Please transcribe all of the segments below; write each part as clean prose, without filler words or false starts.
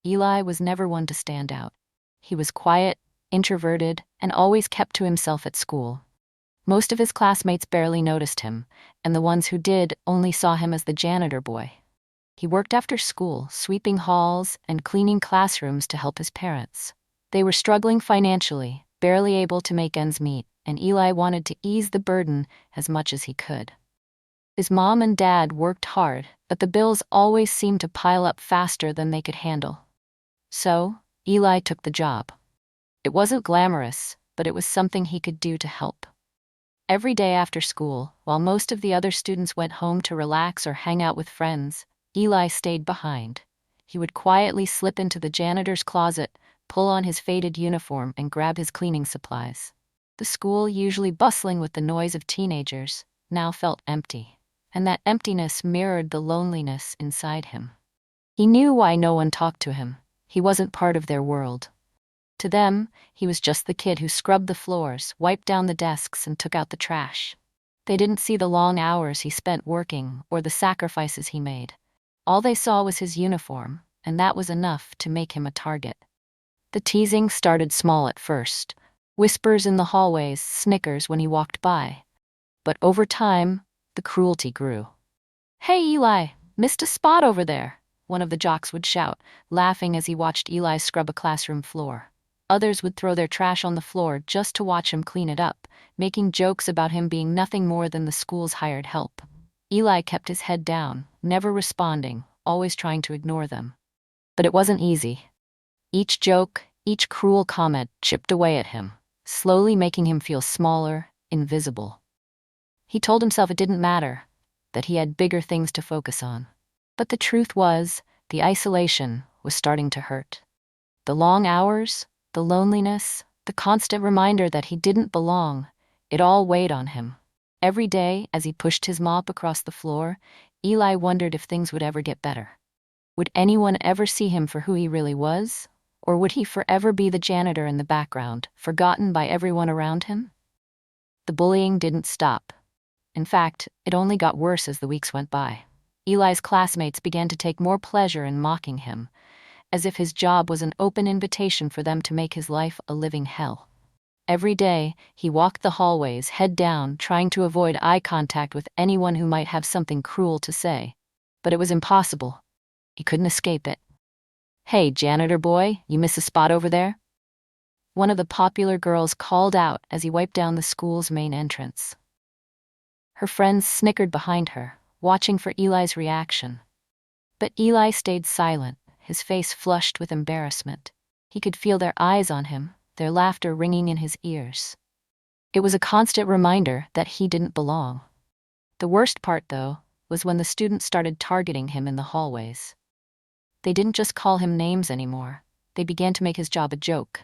Eli was never one to stand out. He was quiet, introverted, and always kept to himself at school. Most of his classmates barely noticed him, and the ones who did only saw him as the janitor boy. He worked after school, sweeping halls and cleaning classrooms to help his parents. They were struggling financially, barely able to make ends meet, and Eli wanted to ease the burden as much as he could. His mom and dad worked hard, but the bills always seemed to pile up faster than they could handle. So, Eli took the job. It wasn't glamorous, but it was something he could do to help. Every day after school, while most of the other students went home to relax or hang out with friends, Eli stayed behind. He would quietly slip into the janitor's closet, pull on his faded uniform, and grab his cleaning supplies. The school, usually bustling with the noise of teenagers, now felt empty, and that emptiness mirrored the loneliness inside him. He knew why no one talked to him. He wasn't part of their world. To them, he was just the kid who scrubbed the floors, wiped down the desks, and took out the trash. They didn't see the long hours he spent working or the sacrifices he made. All they saw was his uniform, and that was enough to make him a target. The teasing started small at first. Whispers in the hallways, snickers when he walked by. But over time, the cruelty grew. "Hey, Eli, missed a spot over there," one of the jocks would shout, laughing as he watched Eli scrub a classroom floor. Others would throw their trash on the floor just to watch him clean it up, making jokes about him being nothing more than the school's hired help. Eli kept his head down, never responding, always trying to ignore them. But it wasn't easy. Each joke, each cruel comment chipped away at him, slowly making him feel smaller, invisible. He told himself it didn't matter, that he had bigger things to focus on. But the truth was, the isolation was starting to hurt. The long hours, the loneliness, the constant reminder that he didn't belong, it all weighed on him. Every day, as he pushed his mop across the floor, Eli wondered if things would ever get better. Would anyone ever see him for who he really was? Or would he forever be the janitor in the background, forgotten by everyone around him? The bullying didn't stop. In fact, it only got worse as the weeks went by. Eli's classmates began to take more pleasure in mocking him, as if his job was an open invitation for them to make his life a living hell. Every day, he walked the hallways, head down, trying to avoid eye contact with anyone who might have something cruel to say. But it was impossible. He couldn't escape it. "Hey, janitor boy, you miss a spot over there?" One of the popular girls called out as he wiped down the school's main entrance. Her friends snickered behind her, watching for Eli's reaction. But Eli stayed silent, his face flushed with embarrassment. He could feel their eyes on him, their laughter ringing in his ears. It was a constant reminder that he didn't belong. The worst part, though, was when the students started targeting him in the hallways. They didn't just call him names anymore. They began to make his job a joke.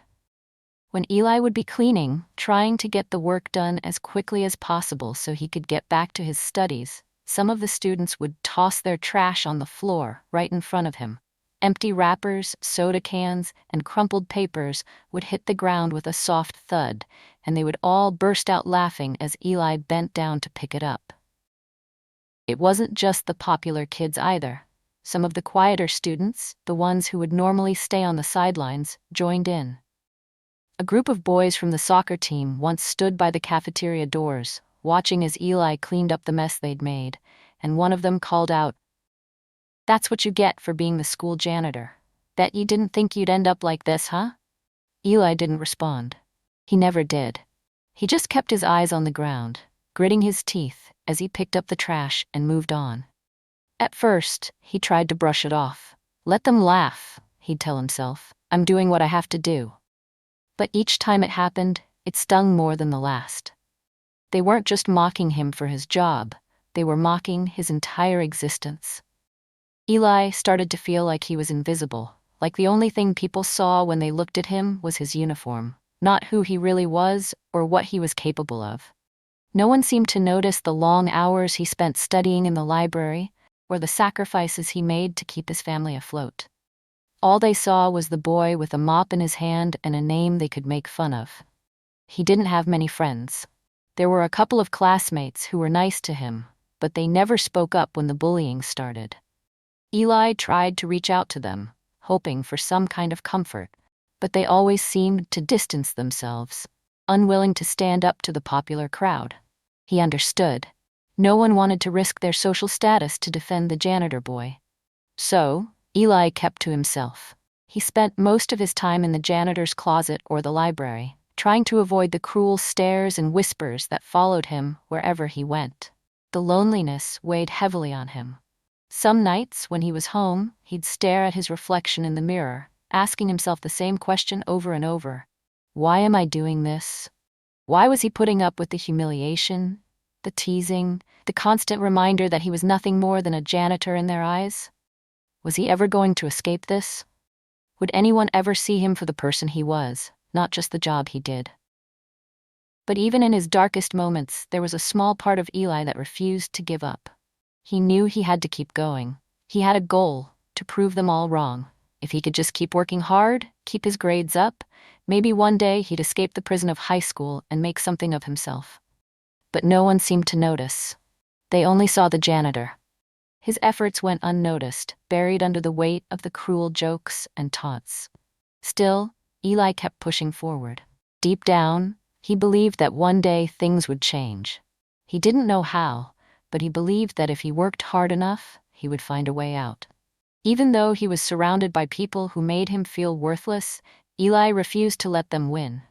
When Eli would be cleaning, trying to get the work done as quickly as possible so he could get back to his studies, some of the students would toss their trash on the floor right in front of him. Empty wrappers, soda cans, and crumpled papers would hit the ground with a soft thud, and they would all burst out laughing as Eli bent down to pick it up. It wasn't just the popular kids either. Some of the quieter students, the ones who would normally stay on the sidelines, joined in. A group of boys from the soccer team once stood by the cafeteria doors, watching as Eli cleaned up the mess they'd made, and one of them called out, "That's what you get for being the school janitor. Bet you didn't think you'd end up like this, huh?" Eli didn't respond. He never did. He just kept his eyes on the ground, gritting his teeth as he picked up the trash and moved on. At first, he tried to brush it off. "Let them laugh," he'd tell himself. "I'm doing what I have to do." But each time it happened, it stung more than the last. They weren't just mocking him for his job, they were mocking his entire existence. Eli started to feel like he was invisible, like the only thing people saw when they looked at him was his uniform, not who he really was or what he was capable of. No one seemed to notice the long hours he spent studying in the library or the sacrifices he made to keep his family afloat. All they saw was the boy with a mop in his hand and a name they could make fun of. He didn't have many friends. There were a couple of classmates who were nice to him, but they never spoke up when the bullying started. Eli tried to reach out to them, hoping for some kind of comfort. But they always seemed to distance themselves, unwilling to stand up to the popular crowd. He understood. No one wanted to risk their social status to defend the janitor boy. So, Eli kept to himself. He spent most of his time in the janitor's closet or the library, trying to avoid the cruel stares and whispers that followed him wherever he went. The loneliness weighed heavily on him. Some nights, when he was home, he'd stare at his reflection in the mirror, asking himself the same question over and over. Why am I doing this? Why was he putting up with the humiliation, the teasing, the constant reminder that he was nothing more than a janitor in their eyes? Was he ever going to escape this? Would anyone ever see him for the person he was, not just the job he did? But even in his darkest moments, there was a small part of Eli that refused to give up. He knew he had to keep going. He had a goal, to prove them all wrong. If he could just keep working hard, keep his grades up, maybe one day he'd escape the prison of high school and make something of himself. But no one seemed to notice. They only saw the janitor. His efforts went unnoticed, buried under the weight of the cruel jokes and taunts. Still, Eli kept pushing forward. Deep down, he believed that one day things would change. He didn't know how, but he believed that if he worked hard enough, he would find a way out. Even though he was surrounded by people who made him feel worthless, Eli refused to let them win.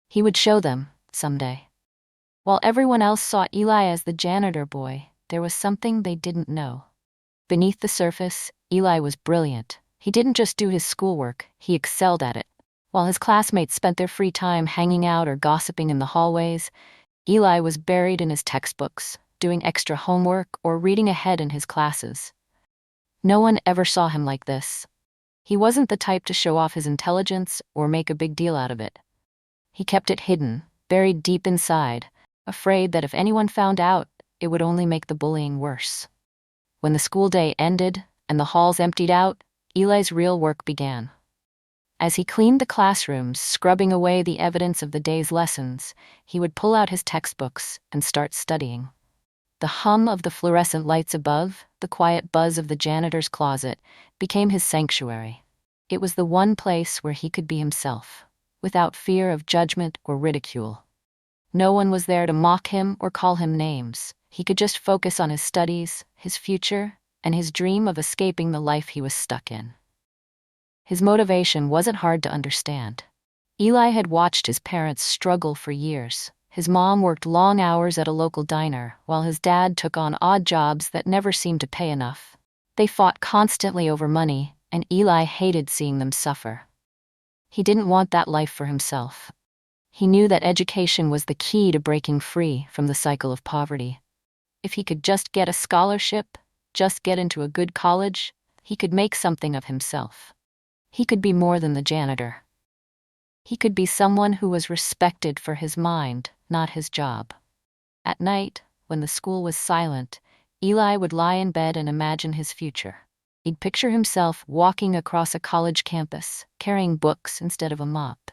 He would show them, someday. While everyone else saw Eli as the janitor boy, there was something they didn't know. Beneath the surface, Eli was brilliant. He didn't just do his schoolwork, he excelled at it. While his classmates spent their free time hanging out or gossiping in the hallways, Eli was buried in his textbooks, doing extra homework or reading ahead in his classes. No one ever saw him like this. He wasn't the type to show off his intelligence or make a big deal out of it. He kept it hidden, buried deep inside, afraid that if anyone found out, it would only make the bullying worse. When the school day ended and the halls emptied out, Eli's real work began. As he cleaned the classrooms, scrubbing away the evidence of the day's lessons, he would pull out his textbooks and start studying. The hum of the fluorescent lights above, the quiet buzz of the janitor's closet, became his sanctuary. It was the one place where he could be himself, without fear of judgment or ridicule. No one was there to mock him or call him names. He could just focus on his studies, his future, and his dream of escaping the life he was stuck in. His motivation wasn't hard to understand. Eli had watched his parents struggle for years. His mom worked long hours at a local diner, while his dad took on odd jobs that never seemed to pay enough. They fought constantly over money, and Eli hated seeing them suffer. He didn't want that life for himself. He knew that education was the key to breaking free from the cycle of poverty. If he could just get a scholarship, just get into a good college, he could make something of himself. He could be more than the janitor. He could be someone who was respected for his mind, not his job. At night, when the school was silent, Eli would lie in bed and imagine his future. He'd picture himself walking across a college campus, carrying books instead of a mop.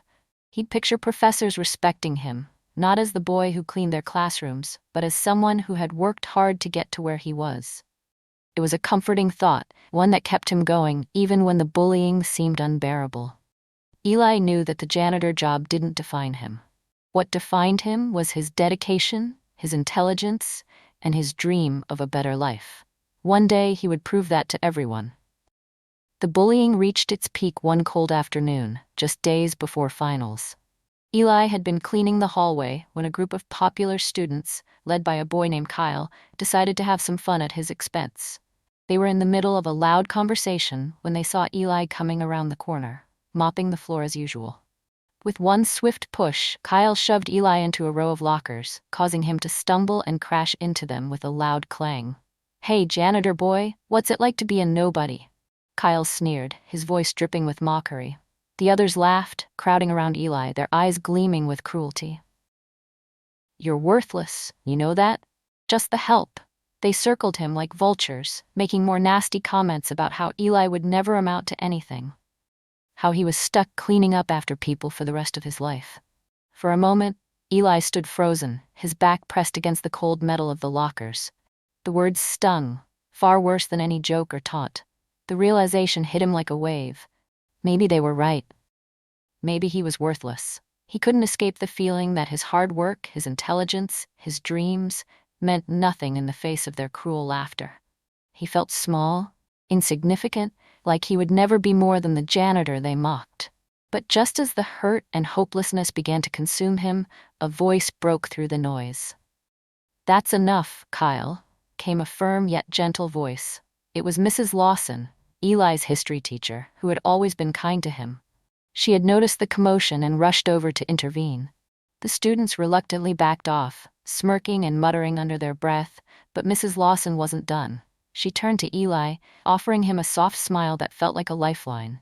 He'd picture professors respecting him, not as the boy who cleaned their classrooms, but as someone who had worked hard to get to where he was. It was a comforting thought, one that kept him going even when the bullying seemed unbearable. Eli knew that the janitor job didn't define him. What defined him was his dedication, his intelligence, and his dream of a better life. One day he would prove that to everyone. The bullying reached its peak one cold afternoon, just days before finals. Eli had been cleaning the hallway when a group of popular students, led by a boy named Kyle, decided to have some fun at his expense. They were in the middle of a loud conversation when they saw Eli coming around the corner, mopping the floor as usual. With one swift push, Kyle shoved Eli into a row of lockers, causing him to stumble and crash into them with a loud clang. "Hey, janitor boy, what's it like to be a nobody?" Kyle sneered, his voice dripping with mockery. The others laughed, crowding around Eli, their eyes gleaming with cruelty. "You're worthless, you know that? Just the help." They circled him like vultures, making more nasty comments about how Eli would never amount to anything. How he was stuck cleaning up after people for the rest of his life. For a moment, Eli stood frozen, his back pressed against the cold metal of the lockers. The words stung, far worse than any joke or taunt. The realization hit him like a wave. Maybe they were right. Maybe he was worthless. He couldn't escape the feeling that his hard work, his intelligence, his dreams meant nothing in the face of their cruel laughter. He felt small, insignificant, like he would never be more than the janitor they mocked. But just as the hurt and hopelessness began to consume him, a voice broke through the noise. "That's enough, Kyle," came a firm yet gentle voice. It was Mrs. Lawson, Eli's history teacher, who had always been kind to him. She had noticed the commotion and rushed over to intervene. The students reluctantly backed off, smirking and muttering under their breath, but Mrs. Lawson wasn't done. She turned to Eli, offering him a soft smile that felt like a lifeline.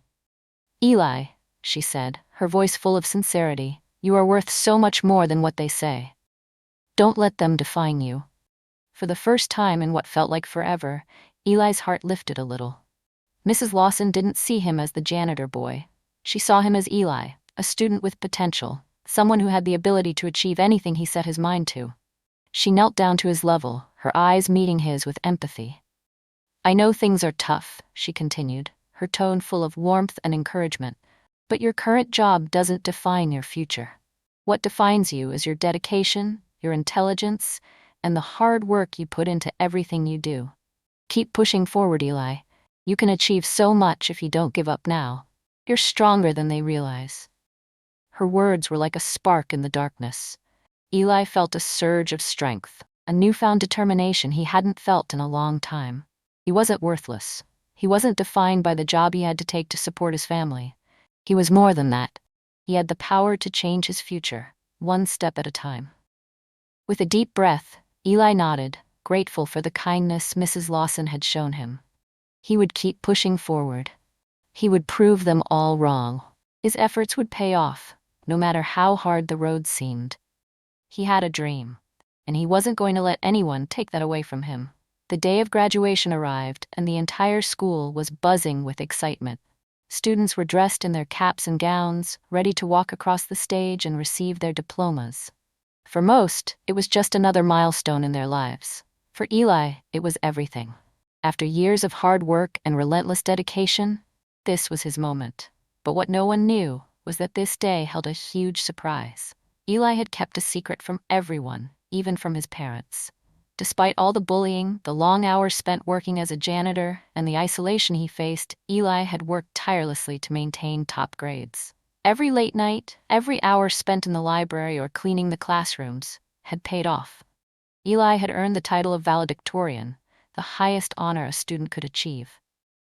"Eli," she said, her voice full of sincerity, "you are worth so much more than what they say. Don't let them define you." For the first time in what felt like forever, Eli's heart lifted a little. Mrs. Lawson didn't see him as the janitor boy. She saw him as Eli, a student with potential, someone who had the ability to achieve anything he set his mind to. She knelt down to his level, her eyes meeting his with empathy. "I know things are tough," she continued, her tone full of warmth and encouragement, "but your current job doesn't define your future. What defines you is your dedication, your intelligence, and the hard work you put into everything you do. Keep pushing forward, Eli. You can achieve so much if you don't give up now. You're stronger than they realize." Her words were like a spark in the darkness. Eli felt a surge of strength, a newfound determination he hadn't felt in a long time. He wasn't worthless. He wasn't defined by the job he had to take to support his family. He was more than that. He had the power to change his future, one step at a time. With a deep breath, Eli nodded, grateful for the kindness Mrs. Lawson had shown him. He would keep pushing forward. He would prove them all wrong. His efforts would pay off, no matter how hard the road seemed. He had a dream, and he wasn't going to let anyone take that away from him. The day of graduation arrived, and the entire school was buzzing with excitement. Students were dressed in their caps and gowns, ready to walk across the stage and receive their diplomas. For most, it was just another milestone in their lives. For Eli, it was everything. After years of hard work and relentless dedication, this was his moment. But what no one knew was that this day held a huge surprise. Eli had kept a secret from everyone, even from his parents. Despite all the bullying, the long hours spent working as a janitor, and the isolation he faced, Eli had worked tirelessly to maintain top grades. Every late night, every hour spent in the library or cleaning the classrooms, had paid off. Eli had earned the title of Valedictorian, the highest honor a student could achieve.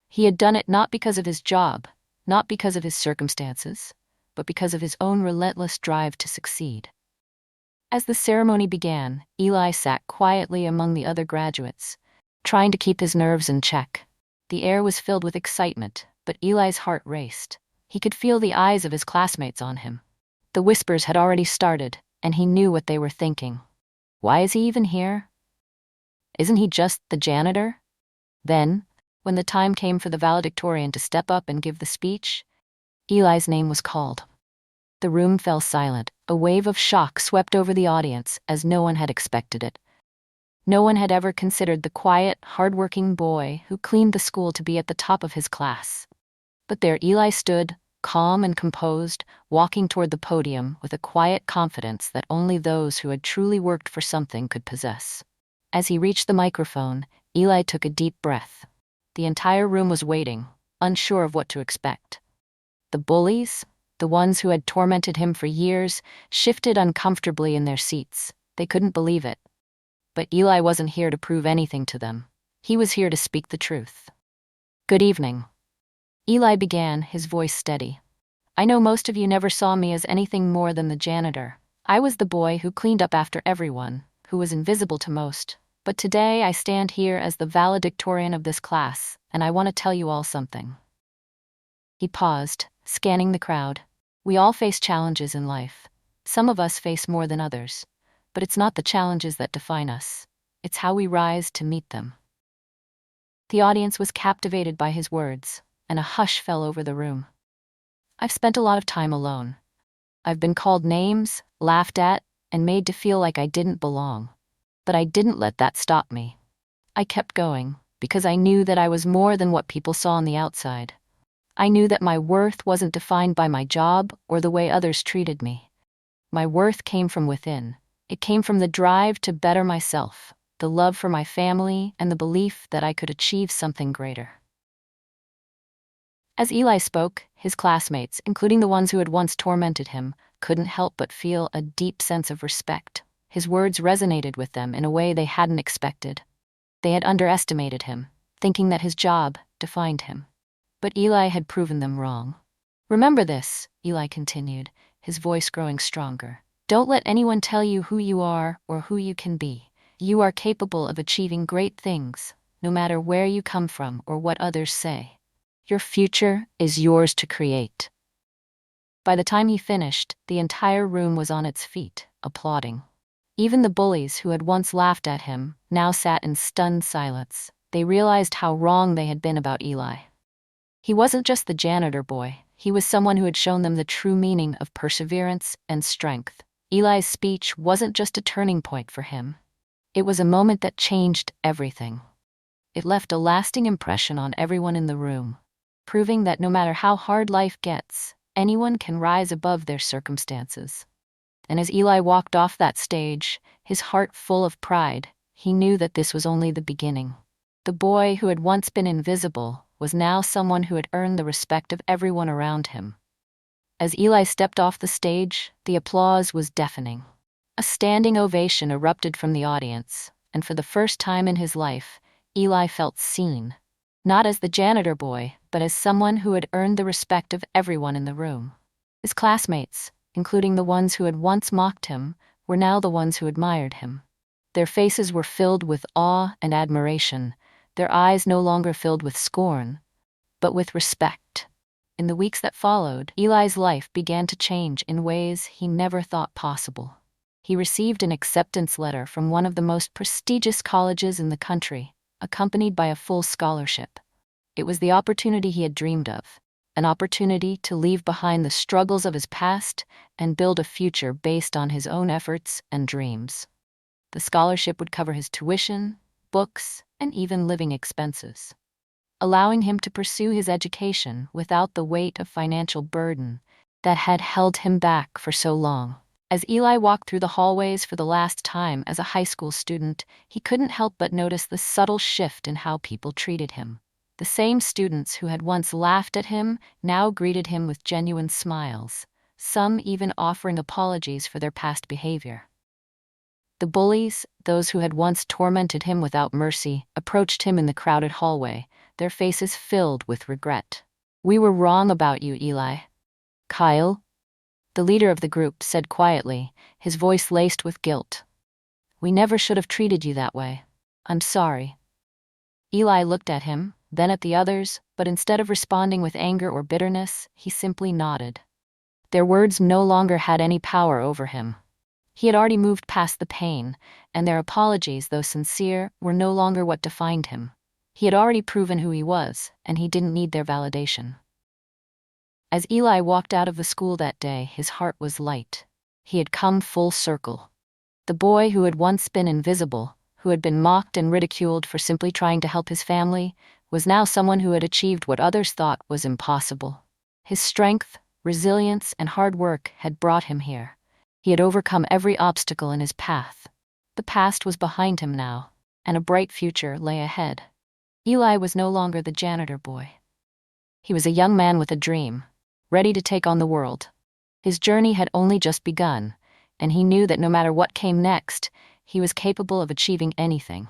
He had done it not because of his job, not because of his circumstances, but because of his own relentless drive to succeed. As the ceremony began, Eli sat quietly among the other graduates, trying to keep his nerves in check. The air was filled with excitement, but Eli's heart raced. He could feel the eyes of his classmates on him. The whispers had already started, and he knew what they were thinking. Why is he even here? Isn't he just the janitor? Then, when the time came for the valedictorian to step up and give the speech, Eli's name was called. The room fell silent. A wave of shock swept over the audience, as no one had expected it. No one had ever considered the quiet, hard-working boy who cleaned the school to be at the top of his class. But there Eli stood, calm and composed, walking toward the podium with a quiet confidence that only those who had truly worked for something could possess. As he reached the microphone, Eli took a deep breath. The entire room was waiting, unsure of what to expect. The bullies, the ones who had tormented him for years, shifted uncomfortably in their seats. They couldn't believe it. But Eli wasn't here to prove anything to them. He was here to speak the truth. "Good evening." Eli began, his voice steady. "I know most of you never saw me as anything more than the janitor. I was the boy who cleaned up after everyone, who was invisible to most. But today I stand here as the valedictorian of this class, and I want to tell you all something." He paused, scanning the crowd. We all face challenges in life. Some of us face more than others. But it's not the challenges that define us. It's how we rise to meet them. The audience was captivated by his words, and a hush fell over the room. I've spent a lot of time alone. I've been called names, laughed at, and made to feel like I didn't belong. But I didn't let that stop me. I kept going, because I knew that I was more than what people saw on the outside. I knew that my worth wasn't defined by my job or the way others treated me. My worth came from within. It came from the drive to better myself, the love for my family, and the belief that I could achieve something greater. As Eli spoke, his classmates, including the ones who had once tormented him, couldn't help but feel a deep sense of respect. His words resonated with them in a way they hadn't expected. They had underestimated him, thinking that his job defined him. But Eli had proven them wrong. "Remember this," Eli continued, his voice growing stronger. "Don't let anyone tell you who you are or who you can be. You are capable of achieving great things, no matter where you come from or what others say. Your future is yours to create." By the time he finished, the entire room was on its feet, applauding. Even the bullies who had once laughed at him now sat in stunned silence. They realized how wrong they had been about Eli. He wasn't just the janitor boy, he was someone who had shown them the true meaning of perseverance and strength. Eli's speech wasn't just a turning point for him. It was a moment that changed everything. It left a lasting impression on everyone in the room, proving that no matter how hard life gets, anyone can rise above their circumstances. And as Eli walked off that stage, his heart full of pride, he knew that this was only the beginning. The boy who had once been invisible was now someone who had earned the respect of everyone around him. As Eli stepped off the stage, the applause was deafening. A standing ovation erupted from the audience, and for the first time in his life, Eli felt seen. Not as the janitor boy, but as someone who had earned the respect of everyone in the room. His classmates, including the ones who had once mocked him, were now the ones who admired him. Their faces were filled with awe and admiration, their eyes no longer filled with scorn, but with respect. In the weeks that followed, Eli's life began to change in ways he never thought possible. He received an acceptance letter from one of the most prestigious colleges in the country, accompanied by a full scholarship. It was the opportunity he had dreamed of, an opportunity to leave behind the struggles of his past and build a future based on his own efforts and dreams. The scholarship would cover his tuition, books, and even living expenses, allowing him to pursue his education without the weight of financial burden that had held him back for so long. As Eli walked through the hallways for the last time as a high school student, he couldn't help but notice the subtle shift in how people treated him. The same students who had once laughed at him now greeted him with genuine smiles, some even offering apologies for their past behavior. The bullies, those who had once tormented him without mercy, approached him in the crowded hallway, their faces filled with regret. "We were wrong about you, Eli." "Kyle," the leader of the group said quietly, his voice laced with guilt. "We never should have treated you that way. I'm sorry." Eli looked at him, then at the others, but instead of responding with anger or bitterness, he simply nodded. Their words no longer had any power over him. He had already moved past the pain, and their apologies, though sincere, were no longer what defined him. He had already proven who he was, and he didn't need their validation. As Eli walked out of the school that day, his heart was light. He had come full circle. The boy who had once been invisible, who had been mocked and ridiculed for simply trying to help his family, was now someone who had achieved what others thought was impossible. His strength, resilience, and hard work had brought him here. He had overcome every obstacle in his path. The past was behind him now, and a bright future lay ahead. Eli was no longer the janitor boy. He was a young man with a dream, ready to take on the world. His journey had only just begun, and he knew that no matter what came next, he was capable of achieving anything.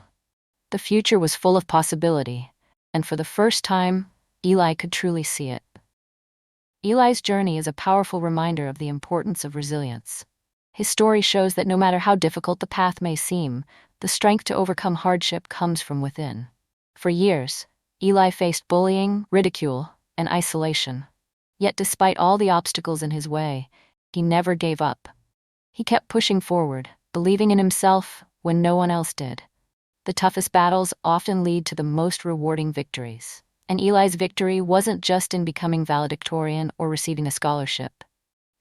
The future was full of possibility, and for the first time, Eli could truly see it. Eli's journey is a powerful reminder of the importance of resilience. His story shows that no matter how difficult the path may seem, the strength to overcome hardship comes from within. For years, Eli faced bullying, ridicule, and isolation. Yet despite all the obstacles in his way, he never gave up. He kept pushing forward, believing in himself when no one else did. The toughest battles often lead to the most rewarding victories. And Eli's victory wasn't just in becoming valedictorian or receiving a scholarship.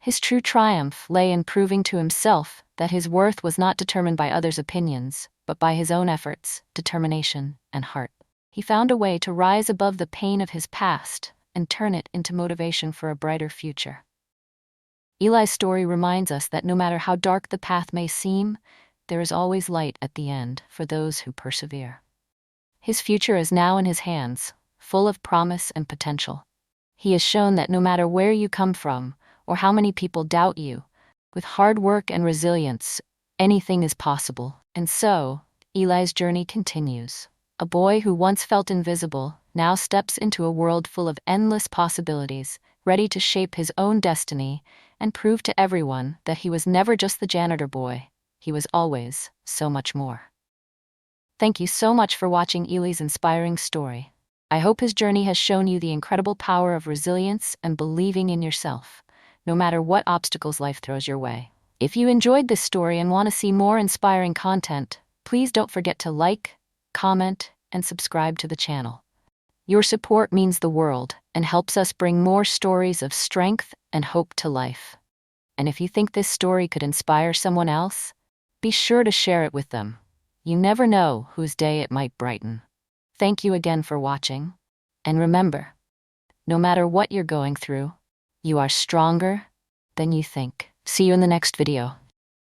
His true triumph lay in proving to himself that his worth was not determined by others' opinions, but by his own efforts, determination, and heart. He found a way to rise above the pain of his past and turn it into motivation for a brighter future. Eli's story reminds us that no matter how dark the path may seem, there is always light at the end for those who persevere. His future is now in his hands, full of promise and potential. He has shown that no matter where you come from, or how many people doubt you, with hard work and resilience, anything is possible. And so, Eli's journey continues. A boy who once felt invisible now steps into a world full of endless possibilities, ready to shape his own destiny and prove to everyone that he was never just the janitor boy. He was always so much more. Thank you so much for watching Eli's inspiring story. I hope his journey has shown you the incredible power of resilience and believing in yourself, no matter what obstacles life throws your way. If you enjoyed this story and want to see more inspiring content, please don't forget to like, comment, and subscribe to the channel. Your support means the world and helps us bring more stories of strength and hope to life. And if you think this story could inspire someone else, be sure to share it with them. You never know whose day it might brighten. Thank you again for watching. And remember, no matter what you're going through, you are stronger than you think. See you in the next video.